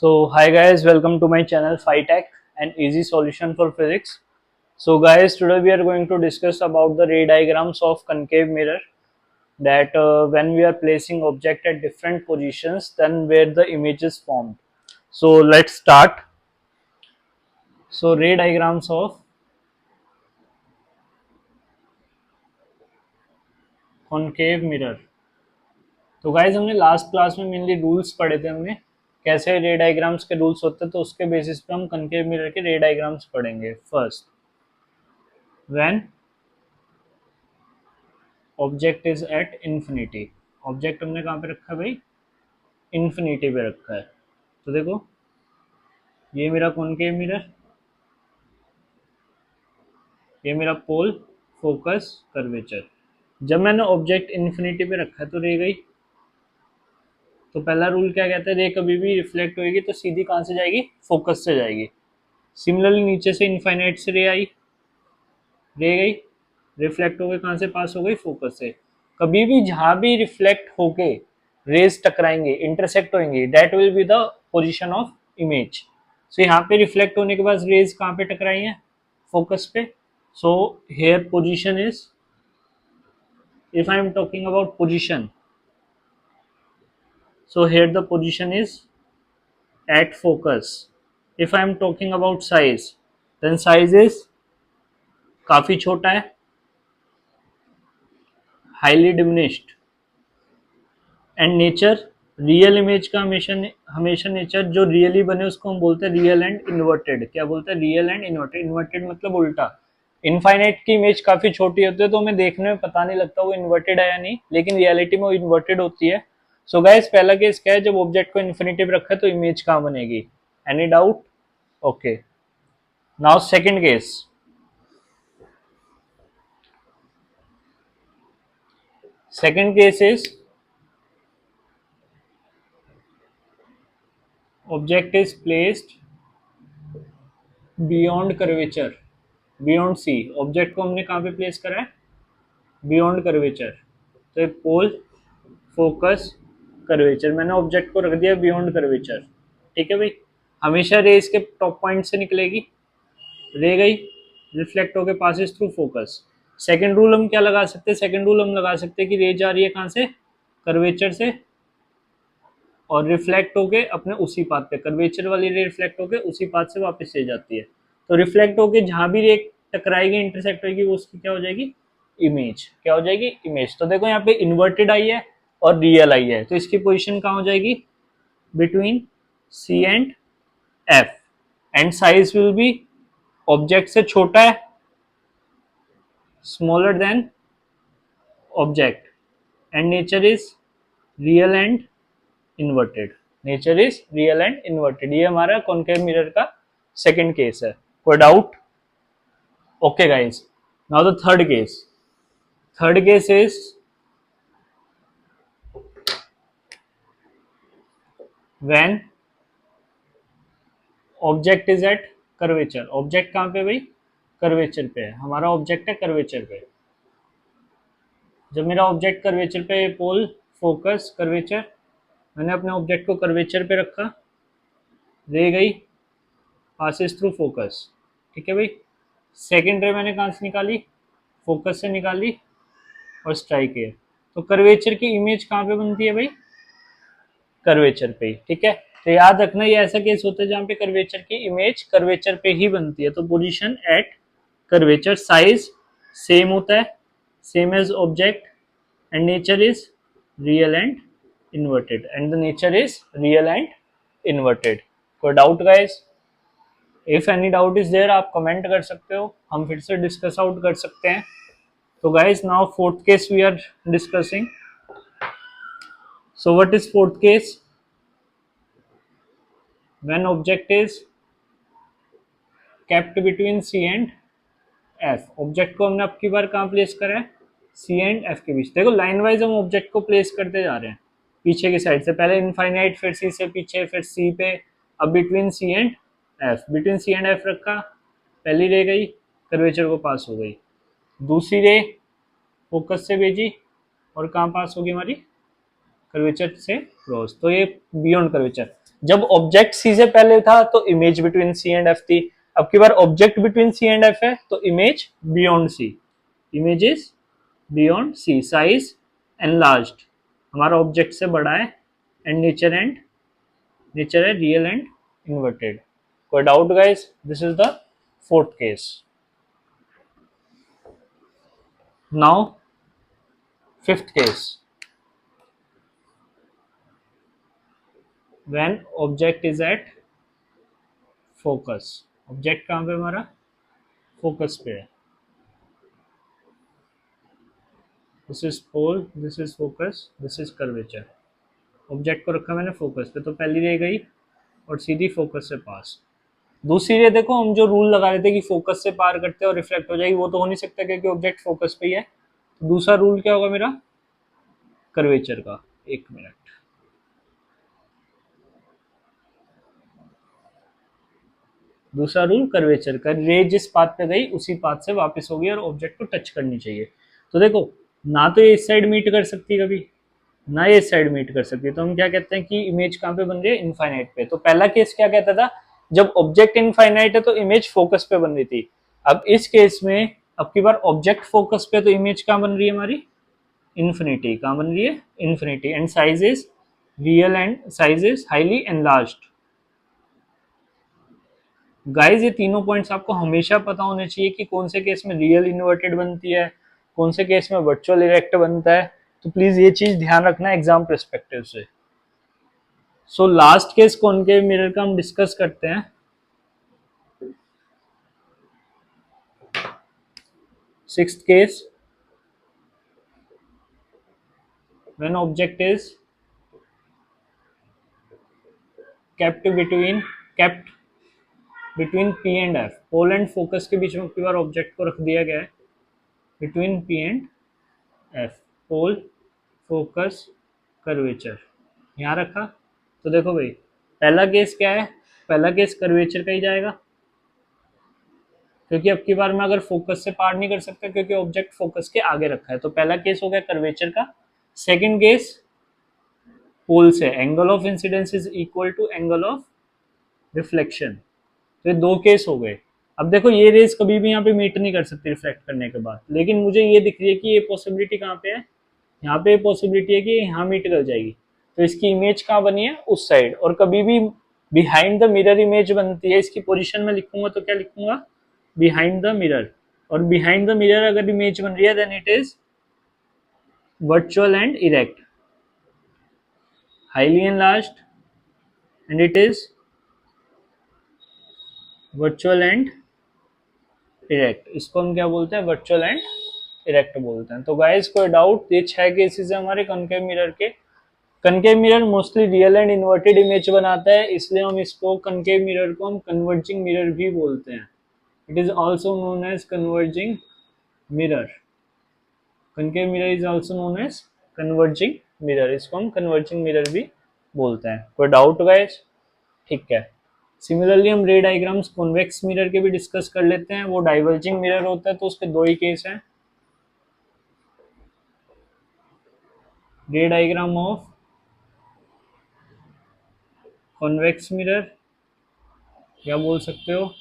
So hi guys, welcome to my channel PhyTech, an easy solution for physics. So guys, today we are going to discuss about the ray diagrams of concave mirror, that when we are placing object at different positions, then where the image is formed. So let's start. So ray diagrams of concave mirror. तो guys हमने last class में mainly rules पढ़े थे, हमने कैसे रे diagrams के rules होते हैं, तो उसके बेसिस पे हम कनकेव मिरर के रे डायग्राम्स पढ़ेंगे. First, when object is at infinity. Object हमने कहाँ पे रखा है भाई? इन्फिनिटी पे रखा है. तो देखो, ये मेरा कॉनकेव मिरर, ये मेरा पोल, फोकस, कर्वेचर. जब मैंने ऑब्जेक्ट इन्फिनिटी पे रखा है तो रे गई. तो पहला रूल क्या कहता है? रे कभी भी रिफ्लेक्ट होगी तो सीधी कहाँ से जाएगी? फोकस से जाएगी. सिमिलरली नीचे से इनफाइनाइट से रे आई, रे गई, रिफ्लेक्ट होकर कहाँ से पास हो गई? फोकस से. कभी भी जहां भी रिफ्लेक्ट होके रेज टकराएंगे, इंटरसेक्ट होंगे, that will be the position of image. So यहाँ पे रिफ्लेक्ट होने के बाद रेज कहाँ पे टकराई है? फोकस पे. So here position is, if I am talking about position, so here the position is at focus. If I am talking about size, then size is काफी छोटा है, highly diminished. And nature, real image का हमेशा हमेशा nature जो really बने उसको हम बोलते हैं रियल एंड इन्वर्टेड. क्या बोलते हैं? Real and inverted. इन्वर्टेड मतलब उल्टा. इनफाइनाइट की इमेज काफी छोटी होती है तो हमें देखने में पता नहीं लगता वो इन्वर्टेड है या नहीं, लेकिन रियलिटी में वो इन्वर्टेड होती है. सो गाइस, पहला केस क्या है? जब ऑब्जेक्ट को इन्फिनिटी पे रखा है तो इमेज कहाँ बनेगी? Any doubt? Okay. Now second case. Second case is object is placed beyond curvature, beyond C. Object को हमने कहाँ पे प्लेस करा है? Beyond curvature. तो पोल, फोकस, कर्वेचर. मैंने ऑब्जेक्ट को रख दिया बियॉन्ड कर्वेचर. ठीक है भाई. हमेशा रे इसके टॉप पॉइंट से निकलेगी, रे गई, रिफ्लेक्ट होके passes through focus. Second rule हम क्या लगा सकते हैं? सेकंड रूल हम लगा सकते हैं कि रे जा रही है कहाँ से? कर्वेचर से, और रिफ्लेक्ट होके अपने उसी पाथ पे, कर्वेचर वाली रे रिफ्लेक्ट होके उसी पाथ से वापस ले जाती है. तो रिफ्लेक्ट होके जहां भी रे टकराएगी, इंटरसेक्ट होगी, वो उसकी क्या हो जाएगी? इमेज. क्या हो जाएगी? इमेज. तो देखो यहाँ पे इन्वर्टेड आई है और रियल आई है, तो इसकी पोजीशन कहाँ हो जाएगी? Between C and F. And size will be, object से छोटा है, smaller than object. And nature is real and inverted. Nature is real and inverted. ये हमारा कॉनकेव मिरर का सेकंड केस है. कोई doubt? Okay guys, now the third case. Third case is when object is at curvature. Object कहां पे भाई? Curvature पे है. हमारा ऑब्जेक्ट है कर्वेचर पे. जब मेरा ऑब्जेक्ट कर्वेचर पे, पोल, फोकस, कर्वेचर, मैंने अपने ऑब्जेक्ट को कर्वेचर पे रखा, रे गई, पासिस थ्रू फोकस. ठीक है भाई. सेकेंड रे मैंने कहाँ से निकाली? फोकस से निकाली और स्ट्राइक है. तो कर्वेचर की इमेज कहाँ पे बनती है भाई? कर्वेचर पे ही. ठीक है. तो याद रखना, ये ऐसा केस होता है जहाँ पे कर्वेचर की इमेज कर्वेचर पे ही बनती है. तो position at curvature. Size same होता है, same as object. And nature is real and inverted. And the nature is real and inverted. कोई doubt guys? If any doubt is there, आप comment कर सकते हो, हम फिर से डिस्कस आउट कर सकते हैं. तो guys, now fourth case we are discussing. So what is fourth case? When object is kept between C and F. Object को हमने अब की बार कहाँ प्लेस करा है? सी एंड एफ के बीच. देखो, लाइन वाइज हम ऑब्जेक्ट को प्लेस करते जा रहे हैं पीछे की साइड से. पहले इनफाइनाइट, फिर सी से पीछे, फिर सी पे, अब between C and F. Between C and F रखा, पहली रे गई, कर्वेचर को पास हो गई. दूसरी रे फोकस से भेजी और कहाँ पास होगी हमारी? कर्वेचर से क्रॉस. तो ये बियॉन्ड कर्वेचर. जब ऑब्जेक्ट सी से पहले था तो image between C and F थी, अब की बार object between C and F है तो image beyond C, image is beyond C, size enlarged, हमारा ऑब्जेक्ट से बड़ा है, एंड नेचर है रियल एंड इन्वर्टेड। कोई doubt guys? This is the fourth case. Now fifth case, when object is at focus. Object कहाँ पे हमारा? Focus पे है। This is pole, this is focus, this is curvature. Object को रखा मैंने फोकस पे, तो पहली रे गई और सीधी फोकस से पास। दूसरी रे देखो, हम जो रूल लगा रहे थे कि फोकस से पार करते हैं और रिफ्लेक्ट हो जाएगी, वो तो हो नहीं सकता क्योंकि ऑब्जेक्ट फोकस पे ही है। तो दूसरा रूल क्या होगा मेरा? कर्वेचर का। एक मिनट, दूसरा रूल कर्वेचर का, रे जिस पाथ पे गई उसी पाथ से वापस होगी और ऑब्जेक्ट को टच करनी चाहिए। तो देखो, ना तो ये इस साइड मीट कर सकती कभी, ना ये साइड मीट कर सकती है, तो हम क्या कहते हैं कि इमेज कहाँ पे बन रही है? इनफाइनाइट पे। तो पहला केस क्या कहता था? जब ऑब्जेक्ट इनफाइनाइट है तो इमेज फोकस पे बन रही थी। अब इस केस में अब की बार ऑब्जेक्ट फोकस पे, तो इमेज कहाँ बन रही है हमारी? इन्फिनिटी। कहाँ बन रही है? Infinity. And size is real and size is highly enlarged. Guys, ये तीनों पॉइंट्स आपको हमेशा पता होने चाहिए कि कौन से केस में रियल इन्वर्टेड बनती है, कौन से केस में वर्चुअल इरेक्ट बनता है। तो प्लीज ये चीज ध्यान रखना एग्जाम परस्पेक्टिव से। So last case concave mirror का हम डिस्कस करते हैं। Sixth case, when object is kept between kept between P and F। Pole and focus के बीच में कई बार ऑब्जेक्ट को रख दिया गया है between P and F। Pole, focus, curvature, यहाँ रखा। तो देखो भाई, पहला केस क्या है? पहला केस कर्वेचर का ही जाएगा, क्योंकि अब की बार मैं अगर फोकस से पार नहीं कर सकता क्योंकि ऑब्जेक्ट फोकस के आगे रखा है। तो पहला केस हो गया कर्वेचर का। सेकंड केस, पोल से angle of incidence is equal to angle of reflection. तो ये दो केस हो गए। अब देखो, ये रेस कभी भी यहाँ पे मीट नहीं कर सकती रिफ्लेक्ट करने के बाद, लेकिन मुझे ये दिख रही है कि ये पॉसिबिलिटी कहाँ पे है? यहाँ पे पॉसिबिलिटी है कि यहाँ मीट कर जाएगी। तो इसकी इमेज कहाँ बनी है? उस साइड। और कभी भी बिहाइंड द मिरर इमेज बनती है, इसकी पोजिशन में लिखूंगा तो क्या लिखूंगा? Behind the mirror. और बिहाइंड द मिरर अगर इमेज बन रही है then it is virtual and erect, highly enlarged, and it is virtual and erect. इसको हम क्या बोलते हैं? वर्चुअल एंड इरेक्ट बोलते हैं। तो गाइस, कोई डाउट? ये 6 केसेस है हमारे कनकेव मिरर के। Concave mirror mostly real and inverted image बनाता है, इसलिए हम इसको कनकेव मिरर को हम कन्वर्जिंग मिरर भी बोलते हैं। It is also known as converging mirror. Concave mirror is also known as converging mirror, इसको हम कन्वर्जिंग मिरर भी बोलते हैं। कोई डाउट गाइस? ठीक है। सिमिलरली हम रे डायग्राम्स कॉन्वेक्स मिरर के भी डिस्कस कर लेते हैं। वो डाइवर्जिंग मिरर होता है तो उसके दो ही केस हैं। रे डायग्राम ऑफ कॉन्वेक्स मिरर, या बोल सकते हो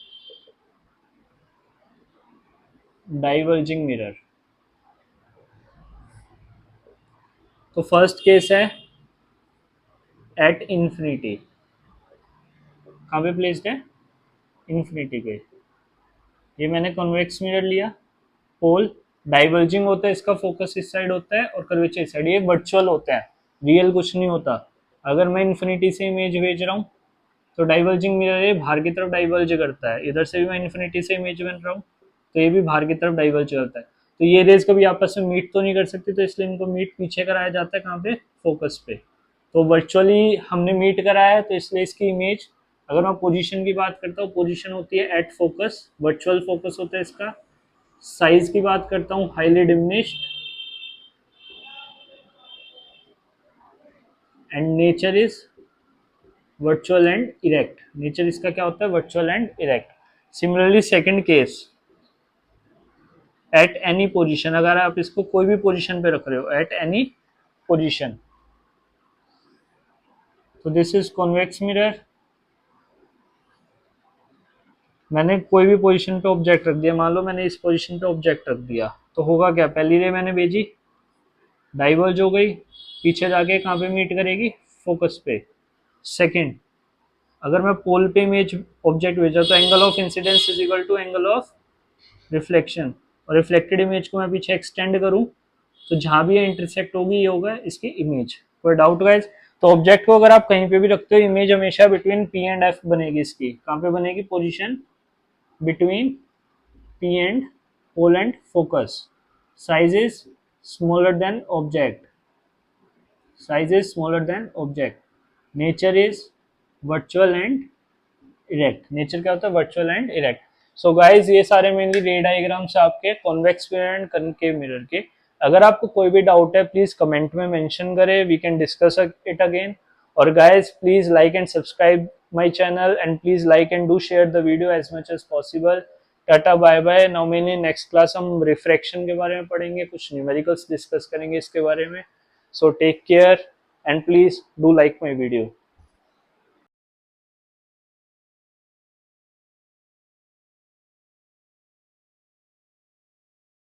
डाइवर्जिंग मिरर। तो फर्स्ट केस है एट इंफिनिटी। कहाँ पे प्लेस्ड है? इंफिनिटी के। ये मैंने कॉन्वेक्स मिरर लिया। पोल डाइवर्जिंग होता है, इसका फोकस इस साइड होता है और कर्वेचर इस साइड। ये वर्चुअल होता है, रियल कुछ नहीं होता। अगर मैं इन्फिनिटी से इमेज भेज रहा हूँ तो डाइवर्जिंग मिरर ये बाहर की तरफ डाइवर्ज करता है। इधर से भी मैं इन्फिनिटी से इमेज बन रहा हूँ तो ये भी बाहर की तरफ डाइवर्ज करता है। तो ये रेज कभी आपस में मीट तो नहीं कर सकती, तो इसलिए इनको मीट पीछे कराया जाता है। कहाँ पे? फोकस पे। तो वर्चुअली हमने मीट कराया है तो इसलिए इसकी इमेज, अगर मैं पोजीशन की बात करता हूँ, पोजीशन होती है एट फोकस, वर्चुअल फोकस होता है इसका। साइज की बात करता हूँ, highly diminished, and nature is virtual and erect. Nature इसका क्या होता है? Virtual and erect. Similarly second case, at any position, अगर आप इसको कोई भी पोजीशन पे रख रहे हो, एट एनी पोजीशन, तो दिस इज कॉन्वेक्स मिरर। मैंने कोई भी पोजीशन पे ऑब्जेक्ट रख दिया, मान लो मैंने इस पोजीशन पे ऑब्जेक्ट रख दिया, तो होगा क्या, पहली रे मैंने भेजी, डाइवर्ज हो गई, पीछे जाके कहाँ पे मीट करेगी, फोकस पे। सेकंड, अगर मैं पोल पे इमेज ऑब्जेक्ट भेजा तो angle of incidence is equal to angle of reflection, और रिफ्लेक्टेड इमेज को मैं पीछे एक्सटेंड करूं तो जहां भी ये इंटरसेक्ट होगी ये होगा इसकी इमेज। कोई डाउट गाइस? तो ऑब्जेक्ट को अगर आप कहीं पे भी रखते हो, इमेज हमेशा बिटवीन पी एंड एफ बनेगी। इसकी कहाँ पे बनेगी, position between P and pole and focus. Size is smaller than object, size is smaller than object. Nature is virtual and erect. Nature क्या होता है, virtual and erect. So guys ये सारे मेनली रे डायग्राम्स आपके convex mirror and concave mirror के। अगर आपको कोई भी डाउट है प्लीज कमेंट में मेंशन करें, we can discuss it again. और guys please like and subscribe my channel and please like and do share the video as much as possible. Tata bye bye. Now मैंने next class हम refraction के बारे में पढ़ेंगे, कुछ numericals discuss करेंगे इसके बारे में। So take care and please do like my video.